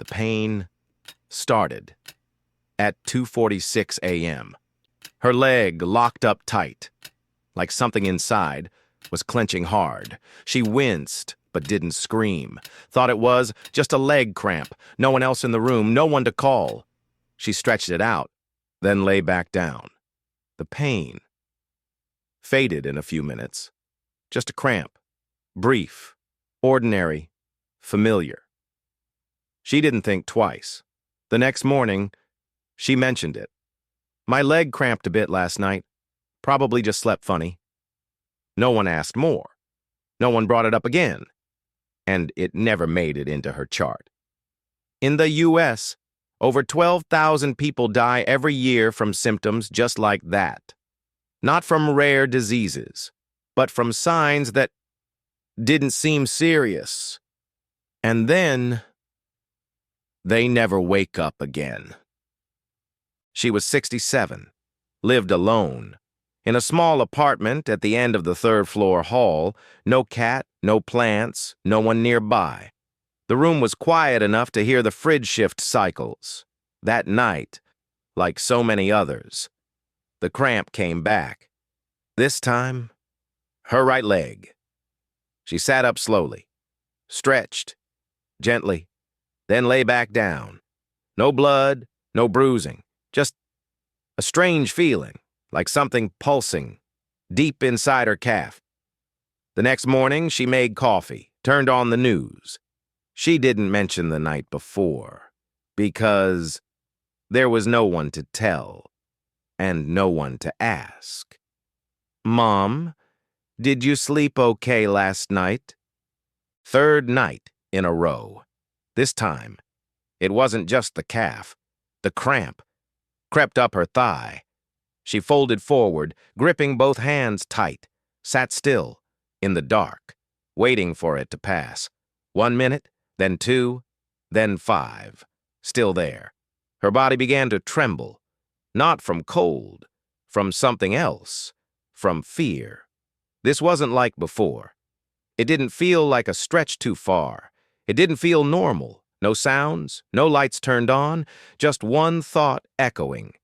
The pain started at 2:46 a.m. Her leg locked up tight, like something inside was clenching hard. She winced, but didn't scream. Thought it was just a leg cramp. No one else in the room, no one to call. She stretched it out, then lay back down. The pain faded in a few minutes. Just a cramp. Brief, ordinary, familiar. She didn't think twice. The next morning, she mentioned it. My leg cramped a bit last night. Probably just slept funny. No one asked more. No one brought it up again. And it never made it into her chart. In the U.S., over 12,000 people die every year from symptoms just like that. Not from rare diseases, but from signs that didn't seem serious. And then they never wake up again. She was 67, lived alone, in a small apartment at the end of the third-floor hall, no cat, no plants, no one nearby. The room was quiet enough to hear the fridge shift cycles. That night, like so many others, the cramp came back. This time, her right leg. She sat up slowly, stretched, gently, then lay back down. No blood, no bruising, just a strange feeling, like something pulsing deep inside her calf. The next morning, she made coffee, turned on the news. She didn't mention the night before, because there was no one to tell, and no one to ask. "Mom, did you sleep okay last night?" Third night in a row. This time, it wasn't just the calf. The cramp crept up her thigh. She folded forward, gripping both hands tight, sat still, in the dark, waiting for it to pass. 1 minute, then 2, then 5. Still there. Her body began to tremble, not from cold, from something else, from fear. This wasn't like before. It didn't feel like a stretch too far. It didn't feel normal. No sounds, no lights turned on, just one thought echoing.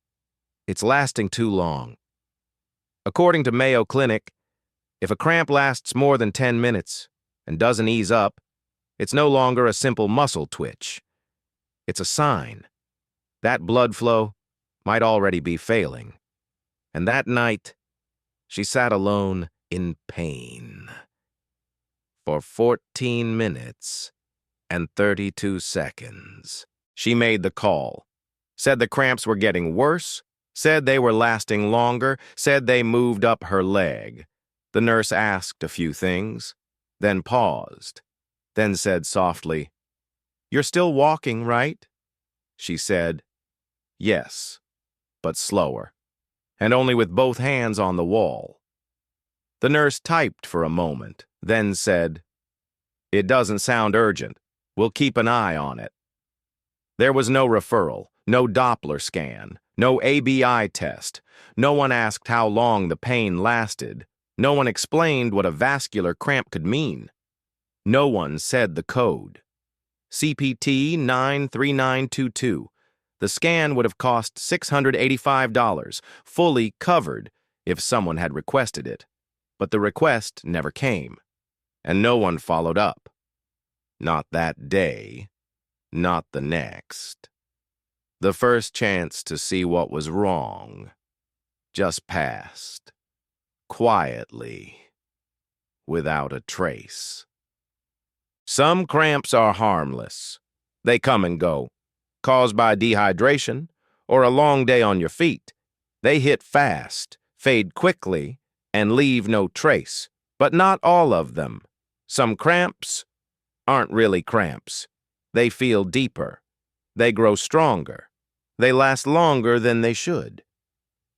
It's lasting too long. According to Mayo Clinic, if a cramp lasts more than 10 minutes and doesn't ease up, it's no longer a simple muscle twitch. It's a sign. That blood flow might already be failing. And that night, she sat alone in pain for 14 minutes and 32 seconds. She made the call, said the cramps were getting worse, said they were lasting longer, said they moved up her leg. The nurse asked a few things, then paused, then said softly, "You're still walking, right?" She said, "Yes, but slower, and only with both hands on the wall." The nurse typed for a moment, then said, "It doesn't sound urgent. We'll keep an eye on it." There was no referral, no Doppler scan, no ABI test. No one asked how long the pain lasted. No one explained what a vascular cramp could mean. No one said the code. CPT 93922. The scan would have cost $685, fully covered, if someone had requested it. But the request never came, and no one followed up. Not that day, not the next. The first chance to see what was wrong just passed, quietly, without a trace. Some cramps are harmless. They come and go, caused by dehydration or a long day on your feet. They hit fast, fade quickly, and leave no trace. But not all of them. Some cramps aren't really cramps. They feel deeper. They grow stronger. They last longer than they should.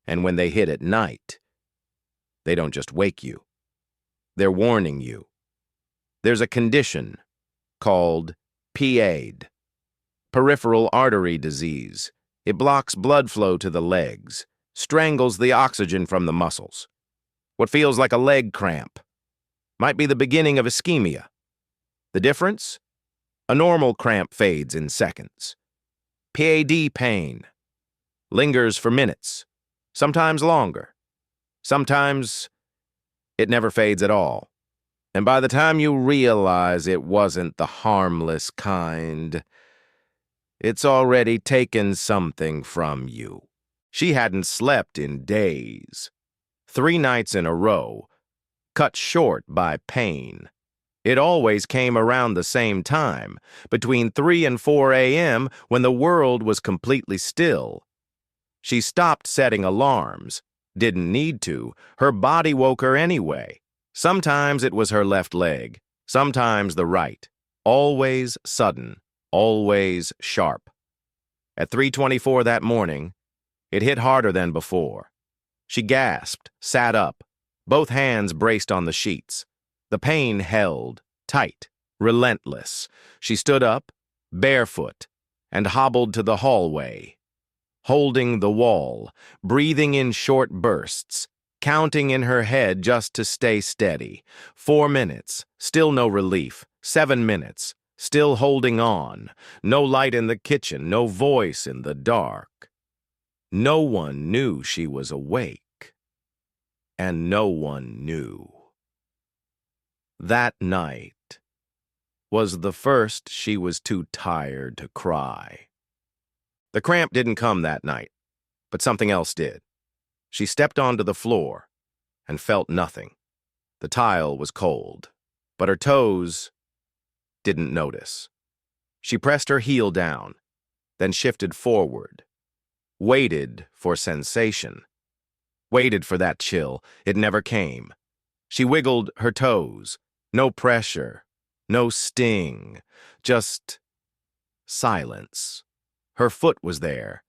And when they hit at night, they don't just wake you. They're warning you. There's a condition called PAD, peripheral artery disease. It blocks blood flow to the legs, strangles the oxygen from the muscles. What feels like a leg cramp might be the beginning of ischemia. The difference? A normal cramp fades in seconds. PAD pain lingers for minutes, sometimes longer. Sometimes it never fades at all. And by the time you realize it wasn't the harmless kind, it's already taken something from you. She hadn't slept in days. 3 nights in a row, cut short by pain. It always came around the same time, between 3 and 4 a.m. when the world was completely still. She stopped setting alarms. Didn't need to. Her body woke her anyway. Sometimes it was her left leg, sometimes the right. Always sudden, always sharp. At 3:24 that morning, it hit harder than before. She gasped, sat up, both hands braced on the sheets. The pain held, tight, relentless. She stood up, barefoot, and hobbled to the hallway, holding the wall, breathing in short bursts, counting in her head just to stay steady. 4 minutes, still no relief. 7 minutes, still holding on. No light in the kitchen, no voice in the dark. No one knew she was awake, and no one knew. That night was the first she was too tired to cry. The cramp didn't come that night, but something else did. She stepped onto the floor and felt nothing. The tile was cold, but her toes didn't notice. She pressed her heel down, then shifted forward, waited for sensation, waited for that chill. It never came. She wiggled her toes. No pressure, no sting, just silence. Her foot was there,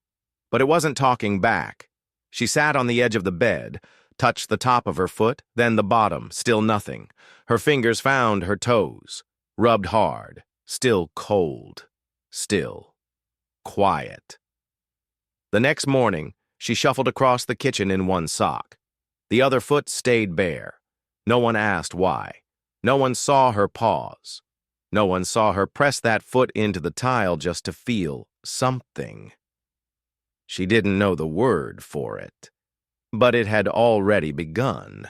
but it wasn't talking back. She sat on the edge of the bed, touched the top of her foot, then the bottom, still nothing. Her fingers found her toes, rubbed hard, still cold, still quiet. The next morning, she shuffled across the kitchen in one sock. The other foot stayed bare. No one asked why. No one saw her pause. No one saw her press that foot into the tile just to feel something. She didn't know the word for it, but it had already begun.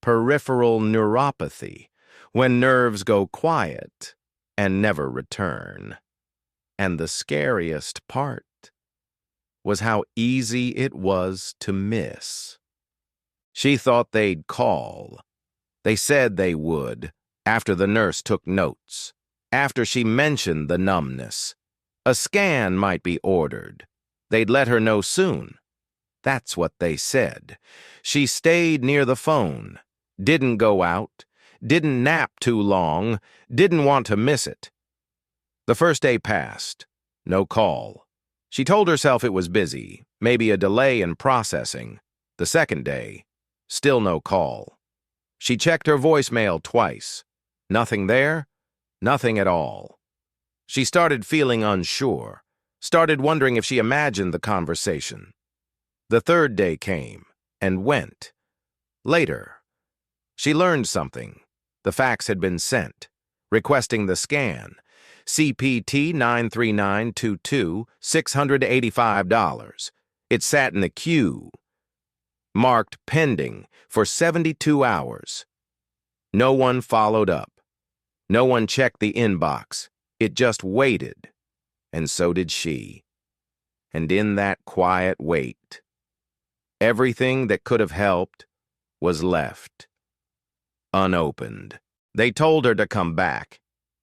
Peripheral neuropathy, when nerves go quiet and never return. And the scariest part was how easy it was to miss. She thought they'd call. They said they would, after the nurse took notes, after she mentioned the numbness. A scan might be ordered. They'd let her know soon. That's what they said. She stayed near the phone, didn't go out, didn't nap too long, didn't want to miss it. The first day passed. No call. She told herself it was busy, maybe a delay in processing. The second day, still no call. She checked her voicemail twice. Nothing there, nothing at all. She started feeling unsure, started wondering if she imagined the conversation. The third day came and went. Later, she learned something. The fax had been sent, requesting the scan. CPT 93922, $685. It sat in the queue, marked pending, for 72 hours. No one followed up. No one checked the inbox. It just waited, and so did she. And in that quiet wait, everything that could have helped was left unopened. They told her to come back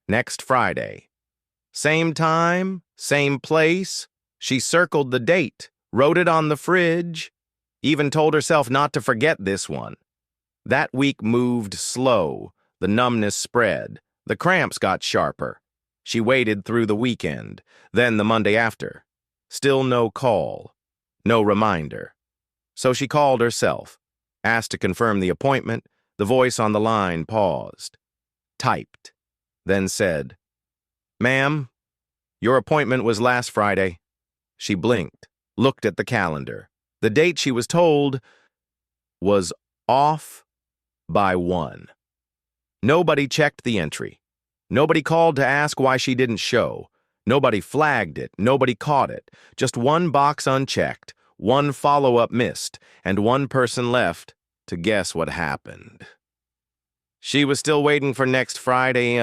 next Friday. Same time, same place. She circled the date, wrote it on the fridge, even told herself not to forget this one. That week moved slow. The numbness spread. The cramps got sharper. She waited through the weekend, then the Monday after. Still no call, no reminder. So she called herself, asked to confirm the appointment. The voice on the line paused, typed, then said, "Ma'am, your appointment was last Friday." She blinked, looked at the calendar. The date she was told was off by 1. Nobody checked the entry. Nobody called to ask why she didn't show. Nobody flagged it. Nobody caught it. Just one box unchecked, one follow-up missed, and one person left to guess what happened. She was still waiting for next Friday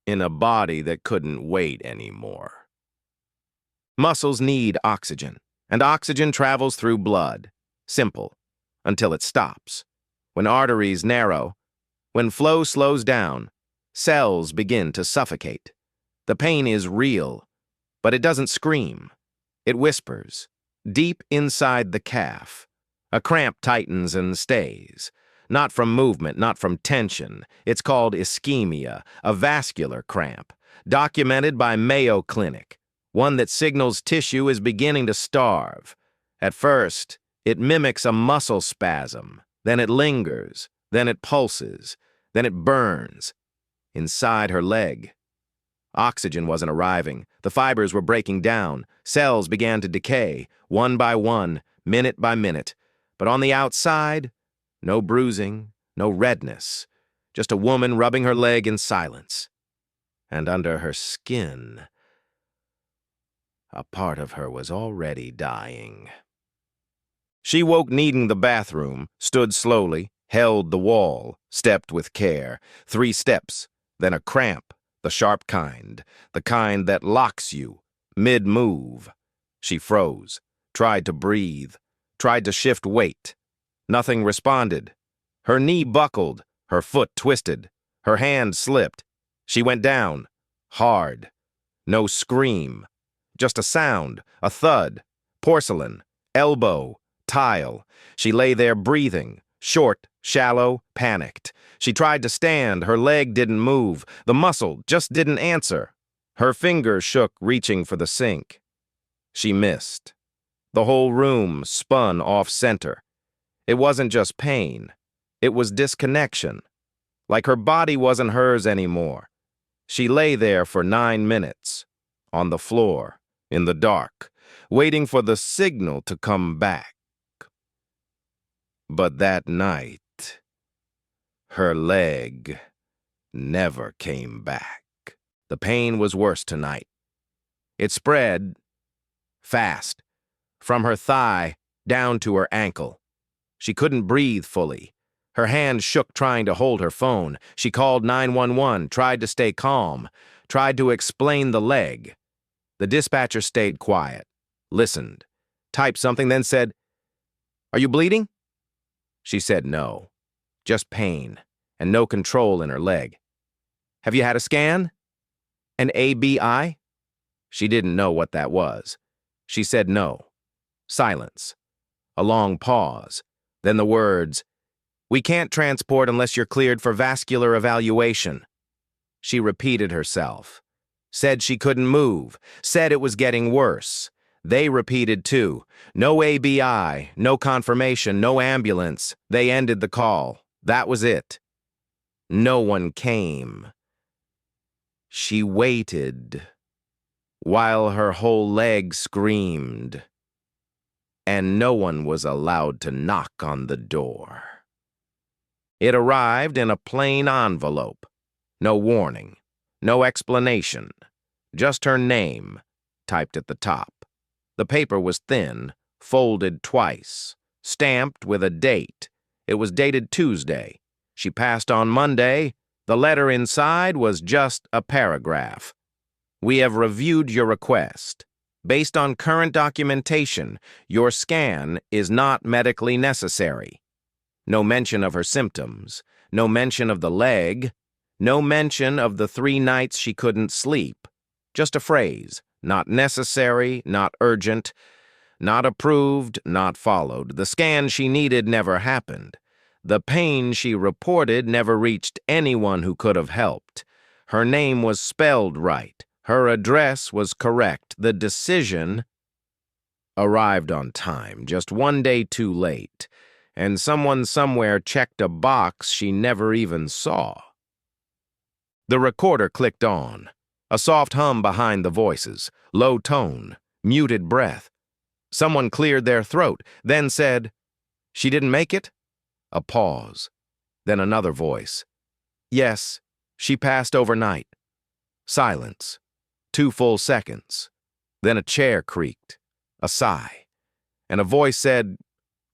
in a body that couldn't wait anymore. Muscles need oxygen, and oxygen travels through blood. Simple. Until it stops. When arteries narrow, when flow slows down, cells begin to suffocate. The pain is real, but it doesn't scream. It whispers, deep inside the calf. A cramp tightens and stays. Not from movement, not from tension. It's called ischemia, a vascular cramp, documented by Mayo Clinic, one that signals tissue is beginning to starve. At first, it mimics a muscle spasm, then it lingers, then it pulses, then it burns. Inside her leg. Oxygen wasn't arriving. The fibers were breaking down. Cells began to decay, one by one, minute by minute. But on the outside, no bruising, no redness, just a woman rubbing her leg in silence. And under her skin, a part of her was already dying. She woke needing the bathroom, stood slowly, held the wall, stepped with care. 3 steps, then a cramp, the sharp kind, the kind that locks you, mid-move. She froze, tried to breathe, tried to shift weight. Nothing responded. Her knee buckled, her foot twisted, her hand slipped. She went down, hard. No scream, just a sound, a thud, porcelain, elbow, tile. She lay there breathing, short, shallow, panicked. She tried to stand, her leg didn't move, the muscle just didn't answer. Her fingers shook, reaching for the sink. She missed. The whole room spun off-center. It wasn't just pain. It was disconnection. Like her body wasn't hers anymore. She lay there for 9 minutes, on the floor, in the dark, waiting for the signal to come back. But that night, her leg never came back. The pain was worse tonight. It spread fast, from her thigh down to her ankle. She couldn't breathe fully. Her hand shook trying to hold her phone. She called 911, tried to stay calm, tried to explain the leg. The dispatcher stayed quiet, listened, typed something, then said, "Are you bleeding?" She said no, just pain and no control in her leg. "Have you had a scan? An ABI?" She didn't know what that was. She said no. Silence. A long pause. Then the words, "We can't transport unless you're cleared for vascular evaluation." She repeated herself. Said she couldn't move. Said it was getting worse. They repeated too. No ABI, no confirmation, no ambulance. They ended the call. That was it. No one came. She waited while her whole leg screamed, and no one was allowed to knock on the door. It arrived in a plain envelope. No warning, no explanation, just her name typed at the top. The paper was thin, folded twice, stamped with a date. It was dated Tuesday. She passed on Monday. The letter inside was just a paragraph. "We have reviewed your request. Based on current documentation, your scan is not medically necessary." No mention of her symptoms, no mention of the leg, no mention of the 3 nights she couldn't sleep. Just a phrase, not necessary, not urgent, not approved, not followed. The scan she needed never happened. The pain she reported never reached anyone who could have helped. Her name was spelled right. Her address was correct. The decision arrived on time, just 1 day too late, and someone somewhere checked a box she never even saw. The recorder clicked on. A soft hum behind the voices, low tone, muted breath. Someone cleared their throat, then said, "She didn't make it?" A pause, then another voice. "Yes, She passed overnight. Silence. 2 full seconds. Then a chair creaked. A sigh. And a voice said,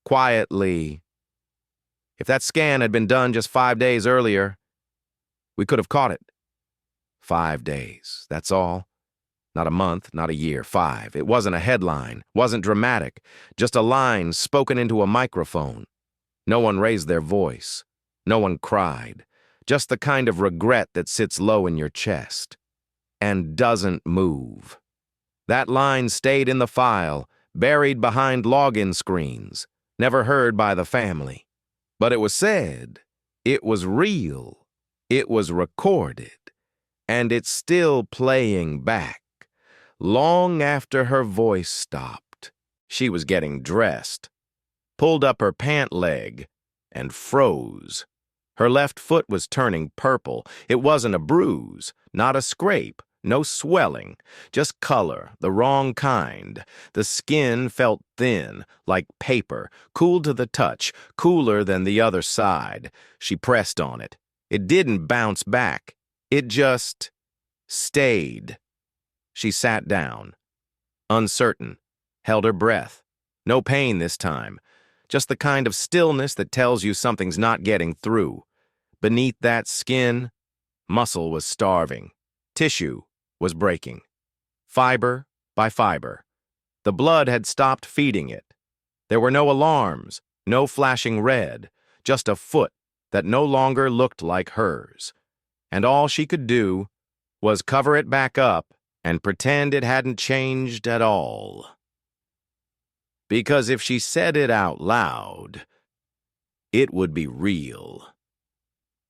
quietly, "If that scan had been done just 5 days earlier, we could have caught it." 5 days, that's all. Not a month, not a year, 5. It wasn't a headline, wasn't dramatic, just a line spoken into a microphone. No one raised their voice. No one cried. Just the kind of regret that sits low in your chest and doesn't move. That line stayed in the file, buried behind login screens, never heard by the family. But it was said, it was real, it was recorded, and it's still playing back. Long after her voice stopped, she was getting dressed, pulled up her pant leg, and froze. Her left foot was turning purple. It wasn't a bruise, not a scrape, no swelling, just color, the wrong kind. The skin felt thin, like paper, cool to the touch, cooler than the other side. She pressed on it. It didn't bounce back. It just stayed. She sat down, uncertain, held her breath. No pain this time, just the kind of stillness that tells you something's not getting through. Beneath that skin, muscle was starving. Tissue was breaking. Fiber by fiber. The blood had stopped feeding it. There were no alarms, no flashing red, just a foot that no longer looked like hers. And all she could do was cover it back up and pretend it hadn't changed at all. Because if she said it out loud, it would be real.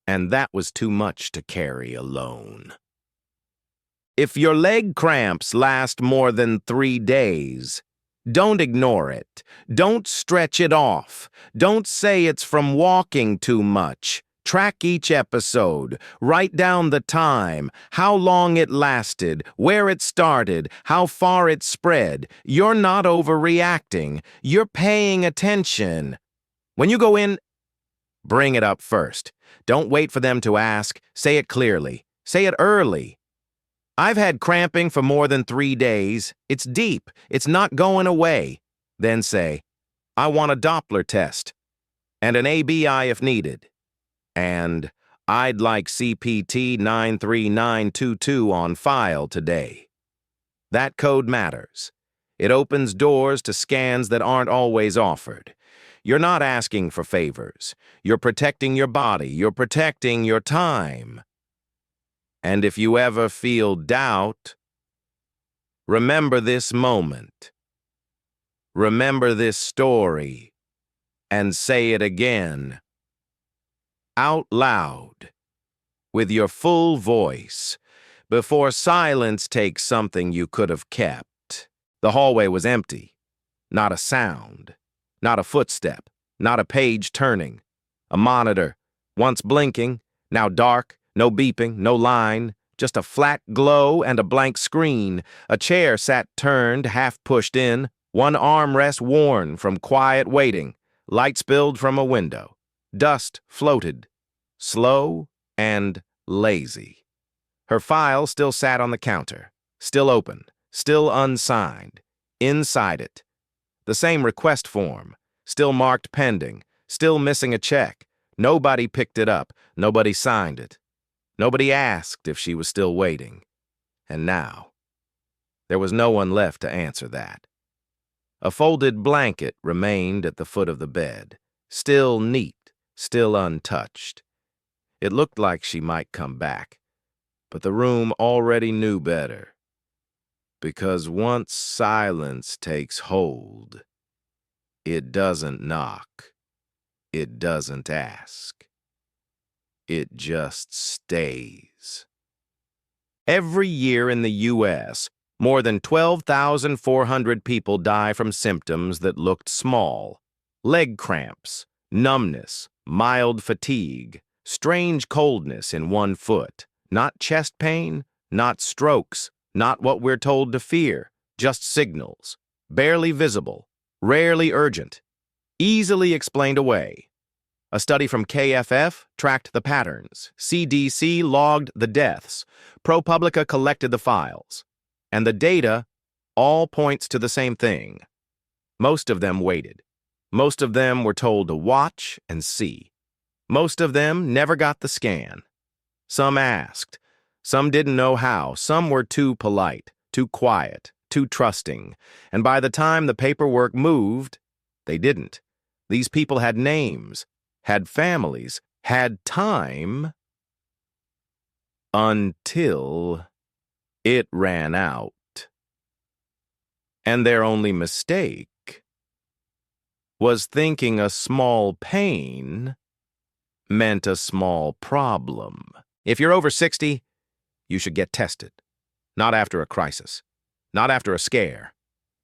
And that was too much to carry alone. If your leg cramps last more than 3 days, don't ignore it. Don't stretch it off. Don't say it's from walking too much. Track each episode. Write down the time, how long it lasted, where it started, how far it spread. You're not overreacting. You're paying attention. When you go in, bring it up first. Don't wait for them to ask. Say it clearly. Say it early. I've had cramping for more than 3 days. It's deep. It's not going away. Then say, I want a Doppler test and an ABI if needed. And I'd like CPT 93922 on file today. That code matters. It opens doors to scans that aren't always offered. You're not asking for favors. You're protecting your body. You're protecting your time. And if you ever feel doubt, remember this moment. Remember this story, and say it again, out loud, with your full voice, before silence takes something you could have kept. The hallway was empty. Not a sound. Not a footstep. Not a page turning. A monitor, once blinking, now dark, no beeping, no line, just a flat glow and a blank screen. A chair sat turned, half pushed in, one armrest worn from quiet waiting. Light spilled from a window. Dust floated, slow and lazy. Her file still sat on the counter, still open, still unsigned. Inside it, the same request form, still marked pending, still missing a check. Nobody picked it up, nobody signed it. Nobody asked if she was still waiting. And now, there was no one left to answer that. A folded blanket remained at the foot of the bed, still neat, still untouched. It looked like she might come back, but the room already knew better. Because once silence takes hold, it doesn't knock, it doesn't ask. It just stays. Every year in the U.S., more than 12,400 people die from symptoms that looked small. Leg cramps, numbness, mild fatigue, strange coldness in one foot. Not chest pain, not strokes, not what we're told to fear, just signals. Barely visible, rarely urgent, easily explained away. A study from KFF tracked the patterns. CDC logged the deaths. ProPublica collected the files. And the data all points to the same thing. Most of them waited. Most of them were told to watch and see. Most of them never got the scan. Some asked. Some didn't know how. Some were too polite, too quiet, too trusting. And by the time the paperwork moved, they didn't. These people had names, had families, had time, until it ran out. And their only mistake was thinking a small pain meant a small problem. If you're over 60, you should get tested. Not after a crisis. Not after a scare.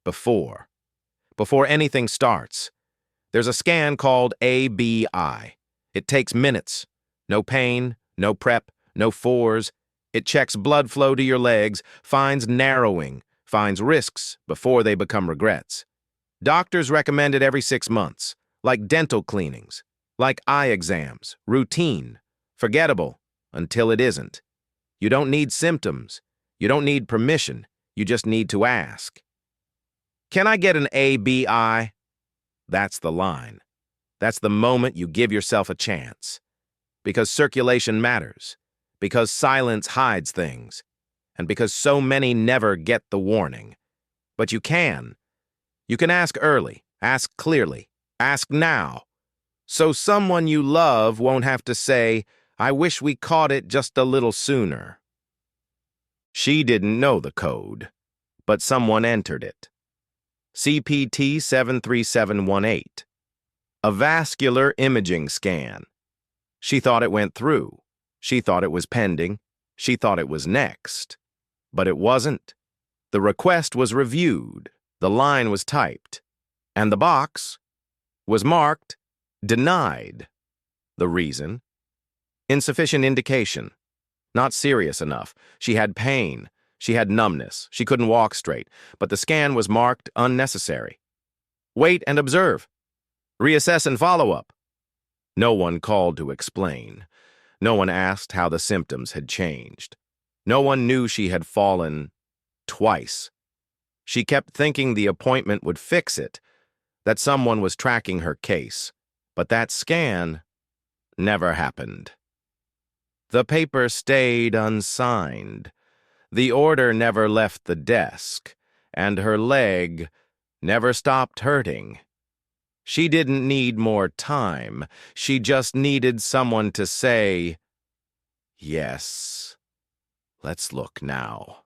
Before. Before anything starts. There's a scan called ABI. It takes minutes. No pain, no prep, no fours. It checks blood flow to your legs, finds narrowing, finds risks before they become regrets. Doctors recommend it every 6 months, like dental cleanings, like eye exams, routine, forgettable, until it isn't. You don't need symptoms. You don't need permission. You just need to ask. Can I get an ABI? That's the line. That's the moment you give yourself a chance. Because circulation matters. Because silence hides things. And because so many never get the warning. But you can. You can ask early, ask clearly, ask now. So someone you love won't have to say, I wish we caught it just a little sooner. She didn't know the code, but someone entered it. CPT 73718. A vascular imaging scan. She thought it went through. She thought it was pending. She thought it was next. But it wasn't. The request was reviewed. The line was typed. And the box was marked denied. The reason? Insufficient indication. Not serious enough. She had pain. She had numbness. She couldn't walk straight. But the scan was marked unnecessary. Wait and observe. Reassess and follow up. No one called to explain. No one asked how the symptoms had changed. No one knew she had fallen twice. She kept thinking the appointment would fix it, that someone was tracking her case. But that scan never happened. The paper stayed unsigned. The order never left the desk, and her leg never stopped hurting. She didn't need more time. She just needed someone to say, yes, let's look now.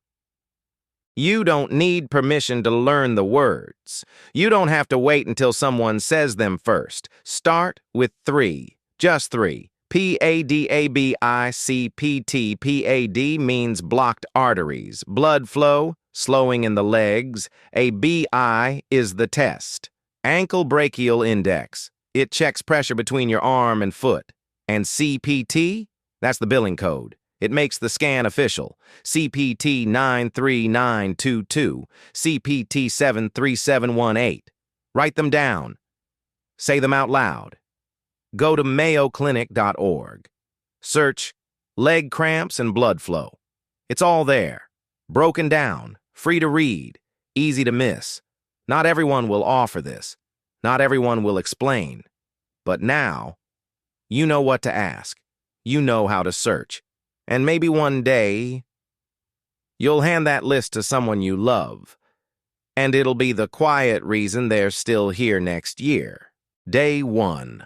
You don't need permission to learn the words. You don't have to wait until someone says them first. Start with 3, just 3. PADABICPT. PAD means blocked arteries. Blood flow, slowing in the legs. A BI is the test. Ankle brachial index. It checks pressure between your arm and foot. And CPT? That's the billing code. It makes the scan official. CPT 93922. CPT 73718. Write them down. Say them out loud. Go to mayoclinic.org. Search leg cramps and blood flow. It's all there. Broken down, free to read, easy to miss. Not everyone will offer this. Not everyone will explain. But now, you know what to ask. You know how to search. And maybe one day, you'll hand that list to someone you love. And it'll be the quiet reason they're still here next year. Day 1.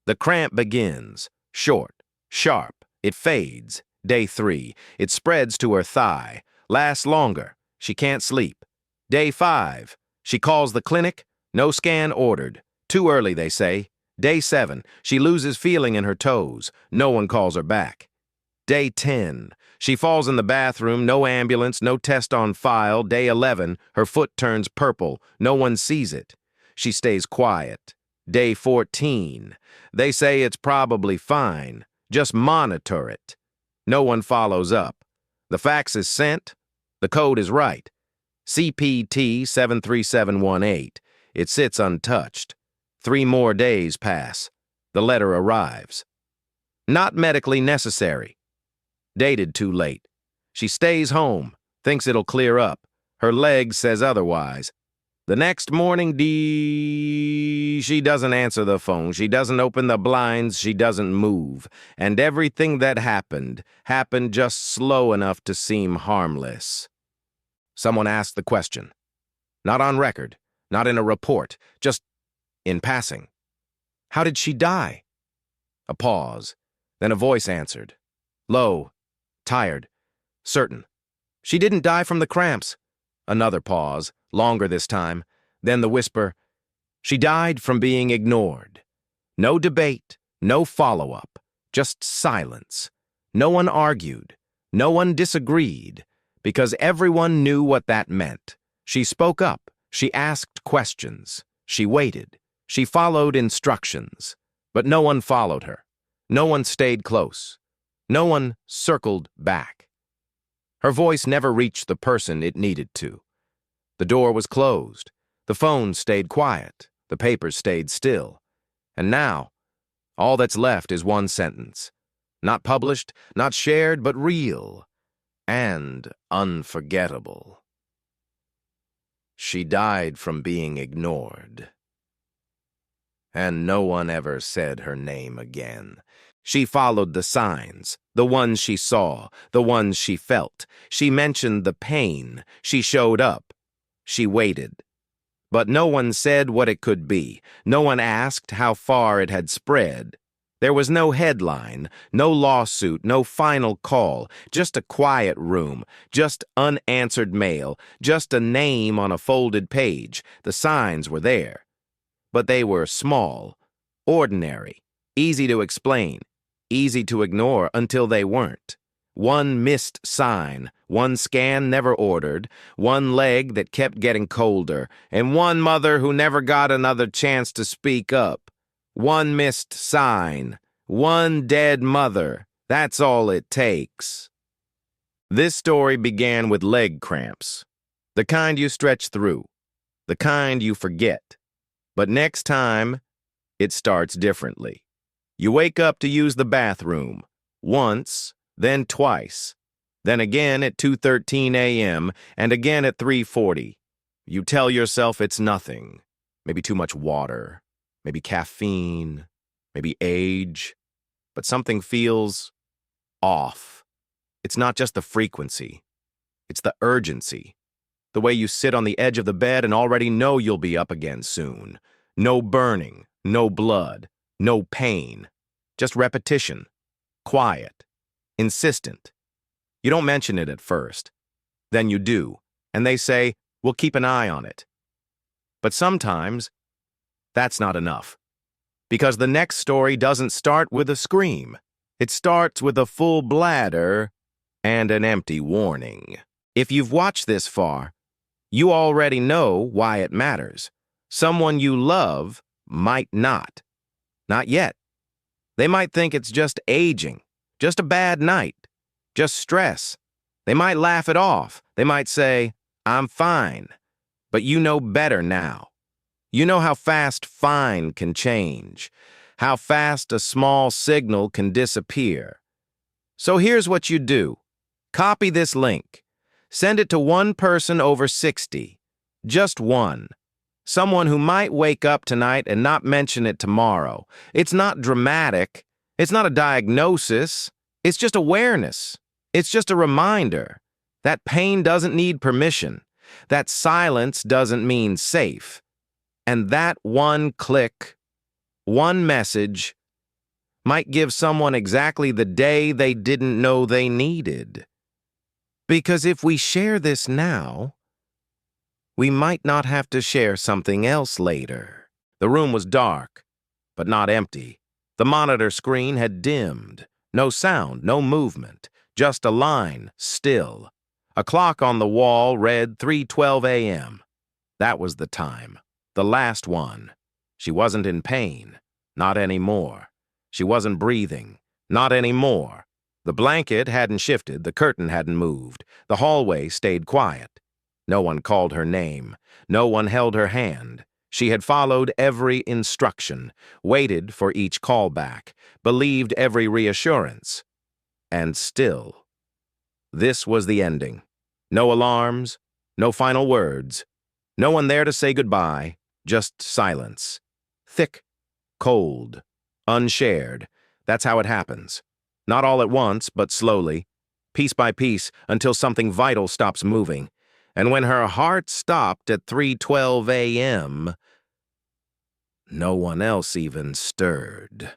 The cramp begins. Short, sharp. It fades. Day 3. It spreads to her thigh. Lasts longer. She can't sleep. Day 5. She calls the clinic. No scan ordered. Too early, they say. Day 7. She loses feeling in her toes. No one calls her back. Day 10. She falls in the bathroom. No ambulance. No test on file. Day 11. Her foot turns purple. No one sees it. She stays quiet. Day 14. They say it's probably fine. Just monitor it. No one follows up. The fax is sent. The code is right. CPT 73718. It sits untouched. 3 more days pass. The letter arrives. Not medically necessary. Dated too late. She stays home, thinks it'll clear up. Her leg says otherwise. The next morning, she doesn't answer the phone. She doesn't open the blinds. She doesn't move. And everything that happened just slow enough to seem harmless. Someone asked the question. Not on record, not in a report, just in passing. How did she die? A pause. Then a voice answered. Low, tired, certain. She didn't die from the cramps. Another pause, longer this time. Then the whisper. She died from being ignored. No debate, no follow-up, just silence. No one argued. No one disagreed, because everyone knew what that meant. She spoke up. She asked questions. She waited. She followed instructions. But no one followed her. No one stayed close. No one circled back. Her voice never reached the person it needed to. The door was closed. The phone stayed quiet. The papers stayed still. And now, all that's left is one sentence. Not published, not shared, but real and unforgettable. She died from being ignored. And no one ever said her name again. She followed the signs, the ones she saw, the ones she felt. She mentioned the pain. She showed up. She waited. But no one said what it could be. No one asked how far it had spread. There was no headline, no lawsuit, no final call, just a quiet room, just unanswered mail, just a name on a folded page. The signs were there. But they were small, ordinary, easy to explain, easy to ignore until they weren't. One missed sign, one scan never ordered, one leg that kept getting colder, and one mother who never got another chance to speak up. One missed sign, one dead mother. That's all it takes. This story began with leg cramps, the kind you stretch through, the kind you forget. But next time, it starts differently. You wake up to use the bathroom, once, then twice, then again at 2:13 a.m., and again at 3:40. You tell yourself it's nothing, maybe too much water, maybe caffeine, maybe age, but something feels off. It's not just the frequency, it's the urgency. The way you sit on the edge of the bed and already know you'll be up again soon. No burning, no blood, no pain. Just repetition. Quiet. Insistent. You don't mention it at first. Then you do, and they say, we'll keep an eye on it. But sometimes, that's not enough. Because the next story doesn't start with a scream. It starts with a full bladder and an empty warning. If you've watched this far, you already know why it matters. Someone you love might not. Not yet. They might think it's just aging, just a bad night, just stress. They might laugh it off. They might say, I'm fine. But you know better now. You know how fast fine can change, how fast a small signal can disappear. So here's what you do. Copy this link. Send it to one person over 60. Just one. Someone who might wake up tonight and not mention it tomorrow. It's not dramatic. It's not a diagnosis. It's just awareness. It's just a reminder. That pain doesn't need permission. That silence doesn't mean safe. And that one click, one message, might give someone exactly the day they didn't know they needed. Because if we share this now, we might not have to share something else later. The room was dark, but not empty. The monitor screen had dimmed. No sound, no movement, just a line, still. A clock on the wall read 3:12 a.m. That was the time. The last one. She wasn't in pain. Not anymore. She wasn't breathing. Not anymore. The blanket hadn't shifted, the curtain hadn't moved. The hallway stayed quiet. No one called her name. No one held her hand. She had followed every instruction, waited for each callback, believed every reassurance. And still, this was the ending. No alarms, no final words, no one there to say goodbye, just silence. Thick, cold, unshared. That's how it happens. Not all at once, but slowly, piece by piece, until something vital stops moving. And when her heart stopped at 3:12 a.m., no one else even stirred.